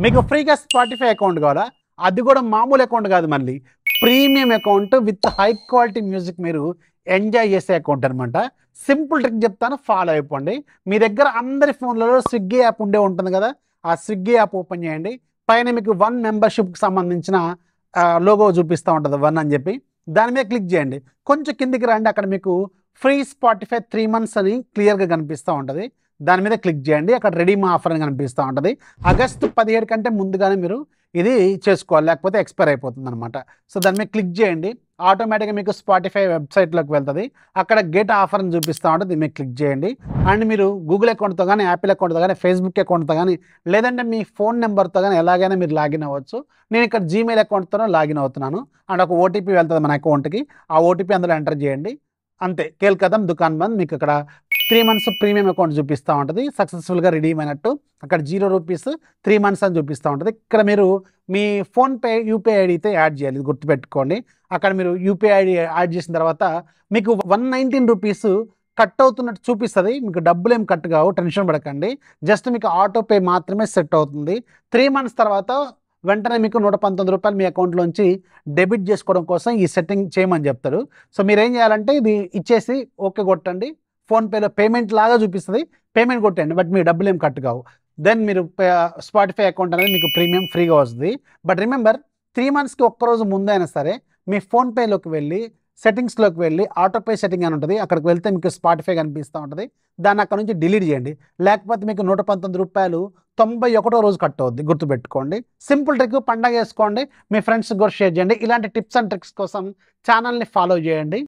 మీకు ఫ్రీగా Spotify account కావాలా? అది కూడా మామూలు అకౌంట్ కాదు, మళ్ళీ premium account with high quality music మీరు ఎంజాయ్ చేసే అకౌంట్ అనమాట. సింపుల్ ట్రిక్ చెప్తాను, ఫాలో అయిపోండి. మీ దగ్గర అందరి ఫోన్లలో స్విగ్గీ యాప్ ఉండే ఉంటుంది కదా, ఆ స్విగ్గీ యాప్ ఓపెన్ చేయండి. పైన మీకు 1 మెంబర్షిప్కి సంబంధించిన లోగో చూపిస్తూ ఉంటుంది, 1 అని చెప్పి. దాని మీద క్లిక్ చేయండి. కొంచెం కిందికి రండి, అక్కడ మీకు ఫ్రీ స్పాటిఫై 3 months అని క్లియర్గా కనిపిస్తూ ఉంటుంది. దాని మీద క్లిక్ చేయండి. అక్కడ రెడీమ్ ఆఫర్ అని కనిపిస్తూ ఉంటుంది. ఆగస్టు 17 కంటే ముందుగానే మీరు ఇది చేసుకోవాలి, లేకపోతే ఎక్స్పైర్ అయిపోతుంది అనమాట. సో దాని మీద క్లిక్ చేయండి. ఆటోమేటిక్గా మీకు స్పాటిఫై వెబ్సైట్లోకి వెళ్తుంది. అక్కడ గెట్ ఆఫర్ అని చూపిస్తూ ఉంటుంది, దీని మీద క్లిక్ చేయండి. అండ్ మీరు గూగుల్ అకౌంట్తో కానీ, యాపిల్ అకౌంట్తో కానీ, ఫేస్బుక్ అకౌంట్తో కానీ, లేదంటే మీ ఫోన్ నెంబర్తో కానీ ఎలాగైనా మీరు లాగిన్ అవ్వచ్చు. నేను ఇక్కడ జీమెయిల్ అకౌంట్తో లాగిన్ అవుతున్నాను. అండ్ ఒక ఓటీపీ వెళ్తుంది మన అకౌంట్కి. ఆ ఓటీపీ అందులో ఎంటర్ చేయండి. అంతే, కేల్కదం దుకాన్ బంద్. మీకు ఇక్కడ 3 months ప్రీమియం అకౌంట్ చూపిస్తూ ఉంటుంది, సక్సెస్ఫుల్గా రిడీమ్ అయినట్టు. అక్కడ 0 రూపీస్ 3 months అని చూపిస్తూ ఉంటుంది. ఇక్కడ మీరు మీ ఫోన్పే యూపీఐ ఐడి అయితే యాడ్ చేయాలి, ఇది గుర్తుపెట్టుకోండి. అక్కడ మీరు యూపీఐ ఐడి యాడ్ చేసిన తర్వాత మీకు 119 రూపీస్ కట్ అవుతున్నట్టు చూపిస్తుంది. మీకు డబ్బులు ఏం కట్ కావు, టెన్షన్ పడకండి. జస్ట్ మీకు ఆటో పే మాత్రమే సెట్ అవుతుంది. 3 months తర్వాత వెంటనే మీకు 119 రూపాయలు మీ అకౌంట్లోంచి డెబిట్ చేసుకోవడం కోసం ఈ సెట్టింగ్ చేయమని చెప్తాడు. సో మీరు ఏం చేయాలంటే ఇది ఇచ్చేసి ఓకే కొట్టండి. ఫోన్పేలో పేమెంట్ లాగా చూపిస్తుంది, పేమెంట్ కొట్టండి. బట్ మీ డబ్బులు ఏం కట్ కావు. దెన్ మీరు స్పాటిఫై అకౌంట్ అనేది మీకు ప్రీమియం ఫ్రీగా వస్తుంది. బట్ రిమెంబర్, 3 monthsకి ఒక్కరోజు ముందైనా సరే మీ ఫోన్పేలోకి వెళ్ళి సెట్టింగ్స్లోకి వెళ్ళి ఆటోపే సెట్టింగ్ అని ఉంటుంది, అక్కడికి వెళ్తే మీకు స్పాటిఫై కనిపిస్తూ ఉంటుంది. దాన్ని అక్కడ నుంచి డిలీట్ చేయండి. లేకపోతే మీకు 119 రూపాయలు 91వ రోజు కట్ అవుద్ది, గుర్తుపెట్టుకోండి. సింపుల్ ట్రిక్, పండగ వేసుకోండి, మీ ఫ్రెండ్స్కి కూడా షేర్ చేయండి. ఇలాంటి టిప్స్ అండ్ ట్రిక్స్ కోసం ఛానల్ని ఫాలో చేయండి.